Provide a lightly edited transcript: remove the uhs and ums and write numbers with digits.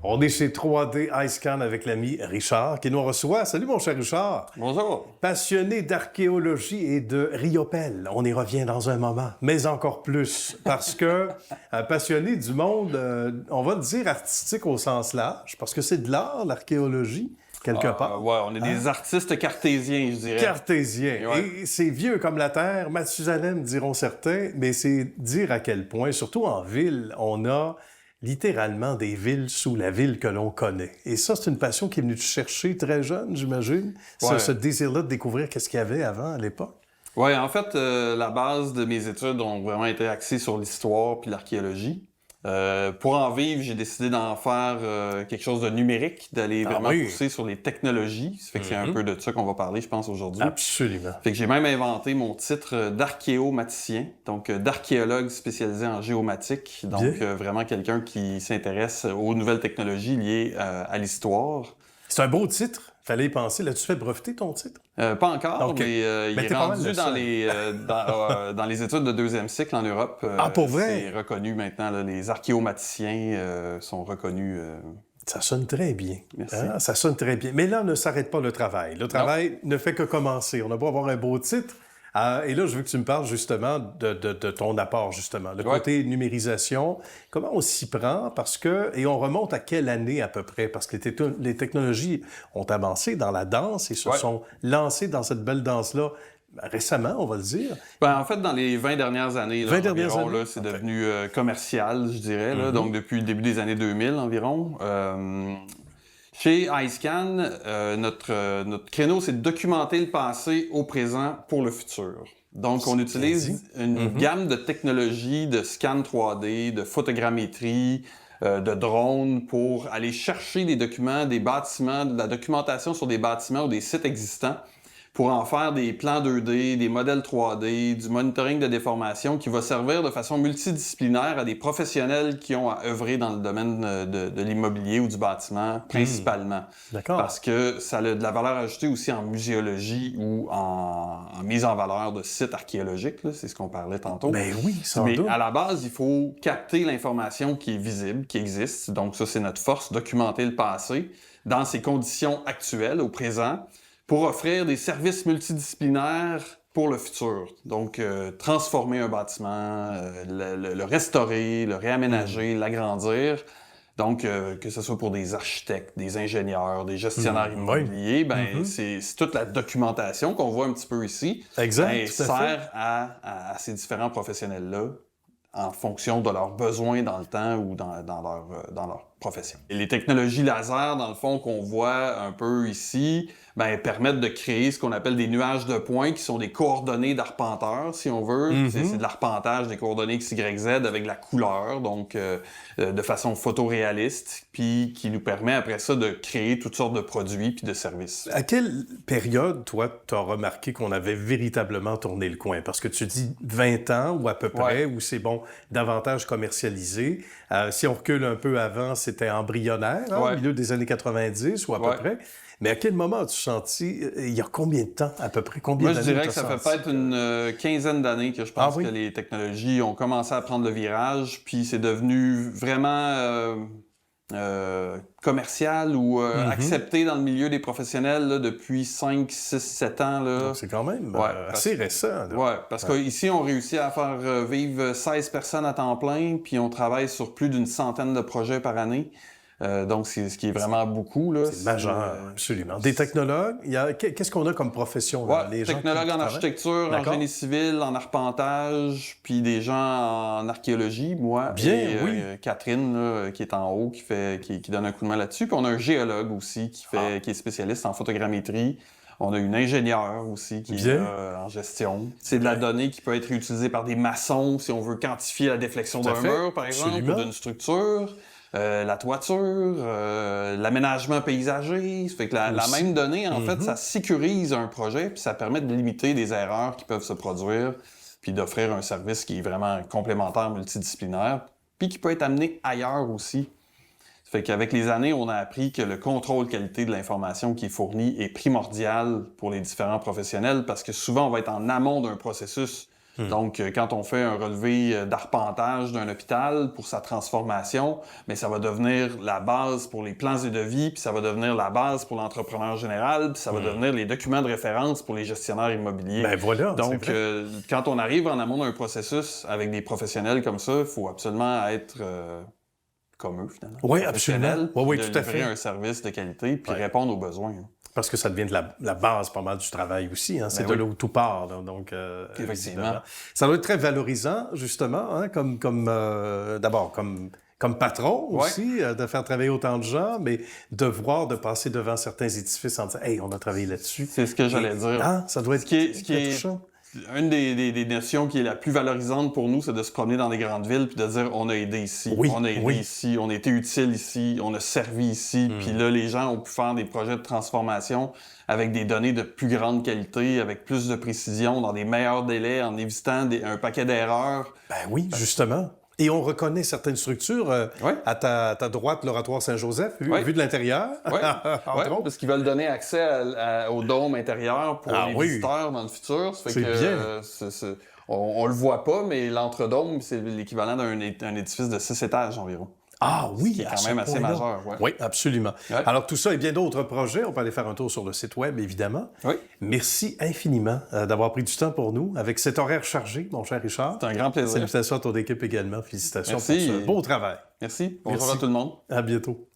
On est chez 3D iScan avec l'ami Richard qui nous reçoit. Salut mon cher Richard. Bonjour. Passionné d'archéologie et de Riopelle. On y revient dans un moment, mais encore plus parce que passionné du monde, on va le dire artistique au sens large, parce que c'est de l'art, l'archéologie, quelque part. Ouais, on est des artistes cartésiens, je dirais. Cartésien. Ouais. Et c'est vieux comme la Terre, Mathusalem diront certains, mais c'est dire à quel point, surtout en ville, on a littéralement des villes sous la ville que l'on connaît. Et ça, c'est une passion qui est venue te chercher très jeune, j'imagine. Ouais. Ce désir-là de découvrir qu'est-ce qu'il y avait avant, à l'époque. Ouais, en fait, la base de mes études ont vraiment été axées sur l'histoire puis l'archéologie. Pour en vivre, j'ai décidé d'en faire quelque chose de numérique, d'aller vraiment pousser sur les technologies. Ça fait que c'est un peu de ça qu'on va parler, je pense, aujourd'hui. Absolument. Fait que j'ai même inventé mon titre d'archéomaticien, donc d'archéologue spécialisé en géomatique. Donc vraiment quelqu'un qui s'intéresse aux nouvelles technologies liées à l'histoire. C'est un beau titre. Fallait y penser. L'as-tu fait breveter ton titre? Pas encore, mais il est rendu dans les études de deuxième cycle en Europe. Pour vrai? C'est reconnu maintenant. Là, les archéomaticiens sont reconnus. Ça sonne très bien. Merci. Hein? Ça sonne très bien. Mais là, ne s'arrête pas le travail. Le travail ne fait que commencer. On a beau avoir un beau titre. Et là, je veux que tu me parles justement de ton apport, justement. Le côté numérisation, comment on s'y prend? Parce que, et on remonte à quelle année à peu près? Parce que les technologies ont avancé dans la danse et se sont lancées dans cette belle danse-là récemment, on va le dire. En fait, dans les 20 dernières années, là, c'est devenu commercial, je dirais. Là, donc, depuis le début des années 2000 environ. Chez iScan, notre créneau, c'est de documenter le passé au présent pour le futur. Donc, on utilise une gamme de technologies, de scan 3D, de photogrammétrie, de drones pour aller chercher des documents, des bâtiments, de la documentation sur des bâtiments ou des sites existants pour en faire des plans 2D, des modèles 3D, du monitoring de déformation qui va servir de façon multidisciplinaire à des professionnels qui ont à œuvrer dans le domaine de l'immobilier ou du bâtiment, principalement. D'accord. Parce que ça a de la valeur ajoutée aussi en muséologie ou en mise en valeur de sites archéologiques, là, c'est ce qu'on parlait tantôt. Ben oui, sans doute. doute. À la base, il faut capter l'information qui est visible, qui existe. Donc ça, c'est notre force, documenter le passé dans ses conditions actuelles, au présent, pour offrir des services multidisciplinaires pour le futur. Donc, transformer un bâtiment, le restaurer, le réaménager, l'agrandir. Donc, que ce soit pour des architectes, des ingénieurs, des gestionnaires immobiliers, c'est toute la documentation qu'on voit un petit peu ici. Exact, sert à ces différents professionnels-là en fonction de leurs besoins dans le temps ou dans leur profession. Et les technologies laser, dans le fond, qu'on voit un peu ici, permettent de créer ce qu'on appelle des nuages de points, qui sont des coordonnées d'arpenteur, si on veut. C'est de l'arpentage des coordonnées X, Y, Z avec la couleur, donc de façon photoréaliste, puis qui nous permet après ça de créer toutes sortes de produits puis de services. À quelle période, toi, tu as remarqué qu'on avait véritablement tourné le coin? Parce que tu dis 20 ans ou à peu près, où c'est davantage commercialisé. Si on recule un peu avant, c'était embryonnaire, au milieu des années 90 ou à peu près. Mais à quel moment as-tu senti, il y a combien de temps à peu près? Moi, je dirais que ça fait peut-être une quinzaine d'années que je pense que les technologies ont commencé à prendre le virage, puis c'est devenu vraiment commercial ou accepté dans le milieu des professionnels là, depuis 5, 6, 7 ans. Là. Donc c'est quand même assez récent. Oui, parce qu'ici, on réussit à faire vivre 16 personnes à temps plein, puis on travaille sur plus d'une centaine de projets par année. Donc, c'est ce qui est vraiment beaucoup. Là. C'est majeur, absolument. Des technologues, qu'est-ce qu'on a comme profession? Là? Les technologues en architecture, en génie civil, en arpentage, puis des gens en archéologie, moi et Catherine, là, qui est en haut, qui donne un coup de main là-dessus. Puis on a un géologue aussi qui est spécialiste en photogrammétrie. On a une ingénieure aussi qui est en gestion. C'est de la donnée qui peut être utilisée par des maçons si on veut quantifier la déflexion d'un mur, par exemple, ou d'une structure. La toiture, l'aménagement paysager. Ça fait que la même donnée, en fait, ça sécurise un projet puis ça permet de limiter des erreurs qui peuvent se produire puis d'offrir un service qui est vraiment complémentaire, multidisciplinaire puis qui peut être amené ailleurs aussi. Ça fait qu'avec les années, on a appris que le contrôle qualité de l'information qui est fournie est primordial pour les différents professionnels parce que souvent, on va être en amont d'un processus Donc, quand on fait un relevé d'arpentage d'un hôpital pour sa transformation, mais ça va devenir la base pour les plans et devis, puis ça va devenir la base pour l'entrepreneur général, puis ça va devenir les documents de référence pour les gestionnaires immobiliers. Ben voilà, donc, quand on arrive en amont d'un processus avec des professionnels comme ça, il faut absolument être comme eux, finalement. Oui, absolument. Oui, tout à fait. Un service de qualité, puis répondre aux besoins. Parce que ça devient de la base pas mal du travail aussi. Hein? C'est de là où tout part. Là. Donc, effectivement. Ça doit être très valorisant, justement, hein? D'abord, comme patron aussi, de faire travailler autant de gens, mais de passer devant certains édifices en disant « Hey, on a travaillé là-dessus. » C'est ce que j'allais dire. Ah, ça doit être touchant. Une des notions qui est la plus valorisante pour nous, c'est de se promener dans des grandes villes puis de dire on a aidé ici, on a aidé ici, on a été utile ici, on a servi ici. Puis là, les gens ont pu faire des projets de transformation avec des données de plus grande qualité, avec plus de précision, dans des meilleurs délais, en évitant un paquet d'erreurs. Ben oui, justement. Et on reconnaît certaines structures. À ta droite, l'oratoire Saint-Joseph, vu de l'intérieur. Oui, parce qu'ils veulent donner accès au dôme intérieur pour les visiteurs dans le futur. Ça fait que, bien. On le voit pas, mais l'entredôme, c'est l'équivalent d'un édifice de 6 étages environ. Ah oui, c'est quand même assez majeur. Oui, absolument. Ouais. Alors tout ça et bien d'autres projets, on peut aller faire un tour sur le site web, évidemment. Oui. Merci infiniment d'avoir pris du temps pour nous avec cet horaire chargé, mon cher Richard. C'est un grand plaisir. Salutations à ton équipe également. Félicitations pour ce beau travail. Merci. Bonjour à tout le monde. À bientôt.